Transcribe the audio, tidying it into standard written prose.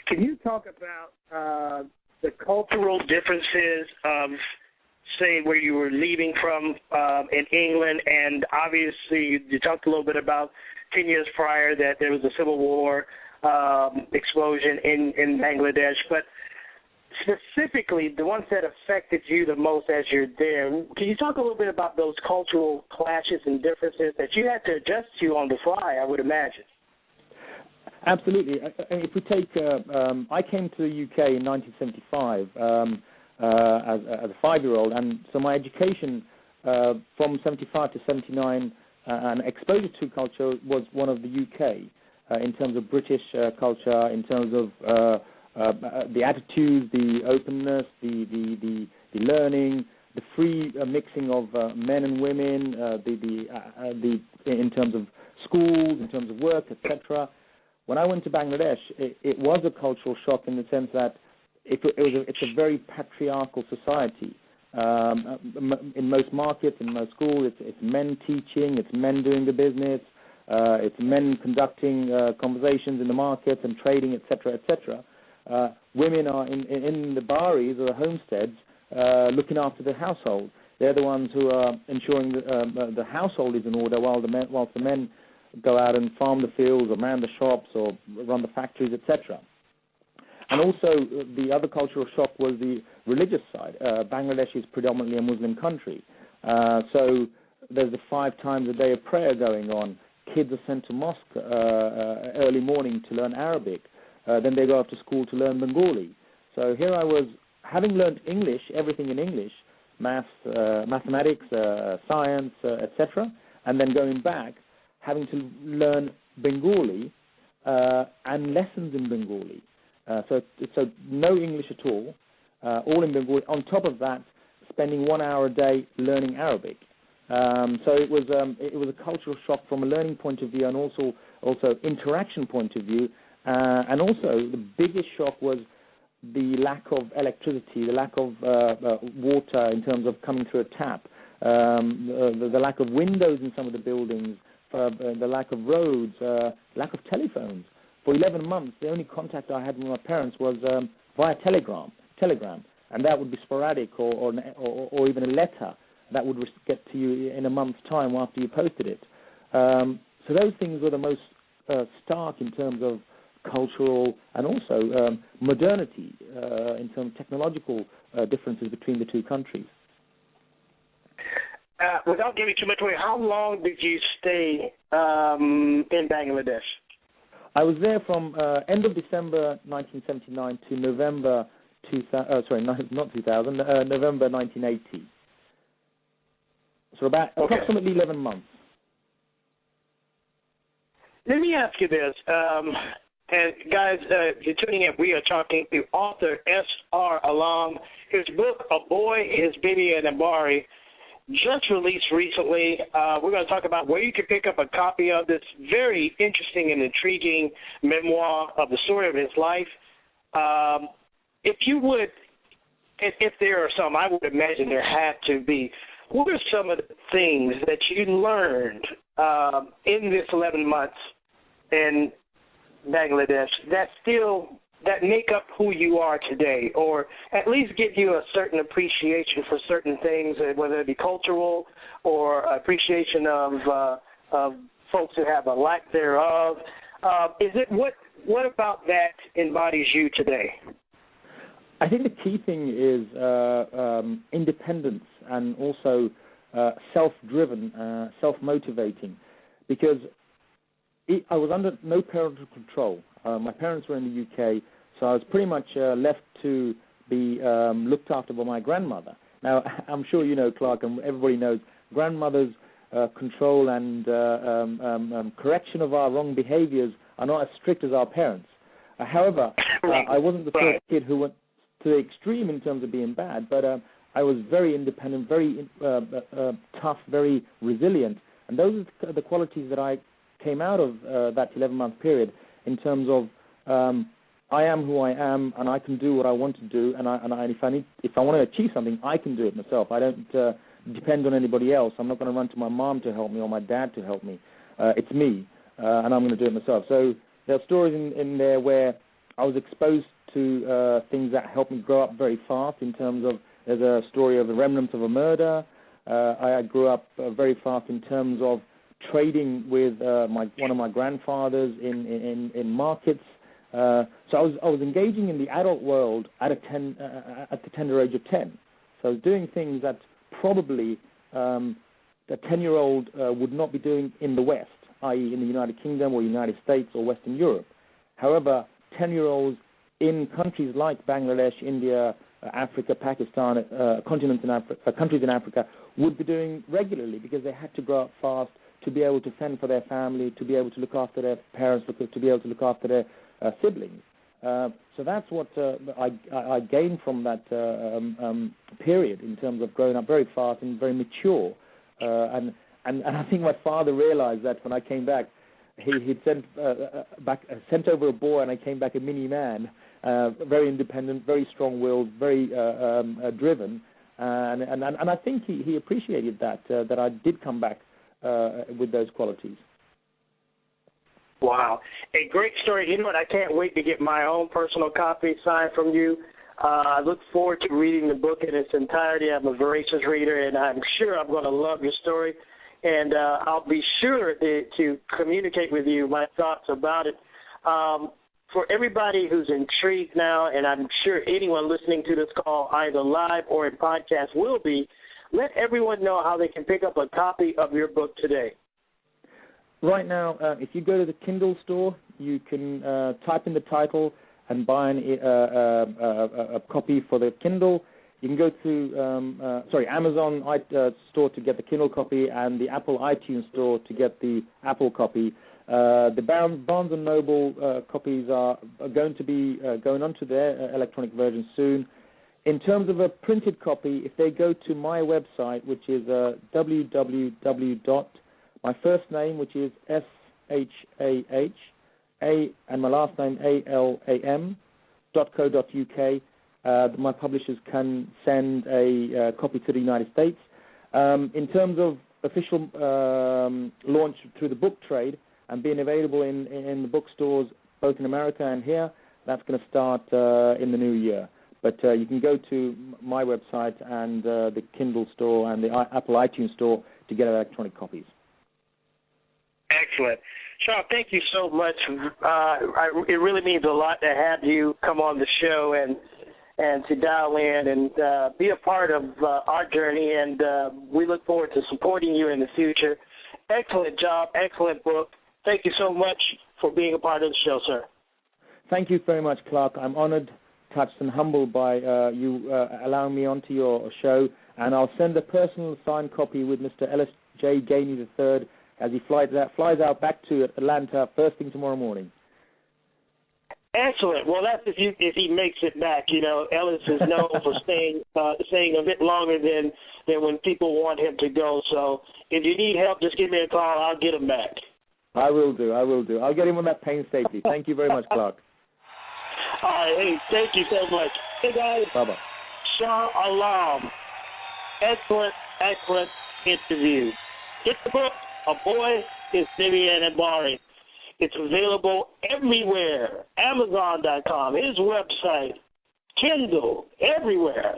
Can you talk about the cultural differences of, say, where you were leaving from in England, and obviously you talked a little bit about 10 years prior that there was a civil war explosion in Bangladesh, but specifically the ones that affected you the most as you're there, can you talk a little bit about those cultural clashes and differences that you had to adjust to on the fly, I would imagine? Absolutely. If we take, I came to the UK in 1975 as a 5-year-old, and so my education from 75 to 79 and exposure to culture was one of the UK in terms of British culture, in terms of the attitudes, the openness, the learning, the free mixing of men and women, in terms of schools, in terms of work, etc. When I went to Bangladesh, it was a cultural shock in the sense that it's a very patriarchal society. In most markets, in most schools, it's men teaching, it's men doing the business, it's men conducting conversations in the markets and trading, etc., etc. Women are in the baris or the homesteads looking after the household. They're the ones who are ensuring the household is in order whilst the men go out and farm the fields or man the shops or run the factories, etc. And also the other cultural shock was the religious side. Bangladesh is predominantly a Muslim country. So there's the 5 times a day of prayer going on. Kids are sent to mosque early morning to learn Arabic. Then they go off to school to learn Bengali. So here I was, having learned English, everything in English, maths, mathematics, science, etc., and then going back, having to learn Bengali and lessons in Bengali. So no English at all in Bengali. On top of that, spending 1 hour a day learning Arabic. So it was a cultural shock from a learning point of view and also interaction point of view. And also the biggest shock was the lack of electricity, the lack of water in terms of coming through a tap, the lack of windows in some of the buildings, the lack of roads, lack of telephones. For 11 months, the only contact I had with my parents was via telegram, and that would be sporadic or even a letter that would get to you in a month's time after you posted it. So those things were the most stark in terms of cultural and also modernity in terms of technological differences between the two countries. Without giving too much away, how long did you stay in Bangladesh? I was there from end of December 1979 to November November 1980. So about approximately 11 months. Let me ask you this. And guys, if you're tuning in, we are talking to author S.R. Alam. His book, A Boy, His Baby, and Abari, just released recently. We're going to talk about where you can pick up a copy of this very interesting and intriguing memoir of the story of his life. If you would, if there are some, I would imagine there had to be, what are some of the things that you learned in this 11 months in Bangladesh that make up who you are today, or at least give you a certain appreciation for certain things, whether it be cultural or appreciation of folks who have a lack thereof? What about that embodies you today? I think the key thing is independence and also self-driven, self-motivating, because I was under no parental control. My parents were in the UK, so I was pretty much left to be looked after by my grandmother. Now, I'm sure you know, Clark, and everybody knows, grandmothers' control and correction of our wrong behaviors are not as strict as our parents. However, I wasn't the first kid who went to the extreme in terms of being bad, but I was very independent, very tough, very resilient, and those are the qualities that I came out of that 11-month period in terms of I am who I am, and I can do what I want to do, and if I want to achieve something, I can do it myself. I don't depend on anybody else. I'm not going to run to my mom to help me or my dad to help me. It's me, and I'm going to do it myself. So there are stories in there where I was exposed to things that helped me grow up very fast in terms of, there's a story of the remnants of a murder. I grew up very fast in terms of trading with one of my grandfathers in markets. So I was engaging in the adult world at the tender age of 10. So I was doing things that probably a 10-year-old would not be doing in the West, i.e. in the United Kingdom or United States or Western Europe. However, 10-year-olds in countries like Bangladesh, India, Africa, Pakistan, countries in Africa would be doing regularly because they had to grow up fast to be able to fend for their family, to be able to look after their parents, to be able to look after their siblings. So that's what I gained from that period in terms of growing up very fast and very mature. And I think my father realized that when I came back. He'd sent over a boy, and I came back a mini man, very independent, very strong-willed, very driven, and I think he appreciated that I did come back with those qualities. Wow, a great story. You know what? I can't wait to get my own personal copy signed from you. I look forward to reading the book in its entirety. I'm a voracious reader, and I'm sure I'm going to love your story. And I'll be sure to communicate with you my thoughts about it. For everybody who's intrigued now, and I'm sure anyone listening to this call, either live or in podcast, will be, let everyone know how they can pick up a copy of your book today. Right now, if you go to the Kindle store, you can type in the title and buy a copy for the Kindle. You can go to Amazon store to get the Kindle copy and the Apple iTunes store to get the Apple copy. The Barnes & Noble copies are going to be going onto their electronic version soon. In terms of a printed copy, if they go to my website, which is www. My first name, which is SHAH, and my last name ALAM.co.uk. My publishers can send a copy to the United States. In terms of official launch through the book trade and being available in the bookstores both in America and here, that's going to start in the new year. But you can go to my website and the Kindle store and the Apple iTunes store to get electronic copies. Excellent. Sean, thank you so much. It really means a lot to have you come on the show and to dial in and be a part of our journey, and we look forward to supporting you in the future. Excellent job, excellent book. Thank you so much for being a part of the show, sir. Thank you very much, Klarque. I'm honored, touched, and humbled by you allowing me onto your show, and I'll send a personal signed copy with Mr. Ellis J. Gainey III as he flies out back to Atlanta first thing tomorrow morning. Excellent. Well, that's if he makes it back. You know, Ellis is known for staying a bit longer than when people want him to go. So if you need help, just give me a call. I'll get him back. I will do. I'll get him on that painstakingly. Thank you very much, Klarque. All right. Hey, thank you so much. Hey, guys. Bye-bye. Shah Alam. Excellent interview. Get the book, A Boy is Vivian and Barry. It's available everywhere. Amazon.com, his website, Kindle, everywhere.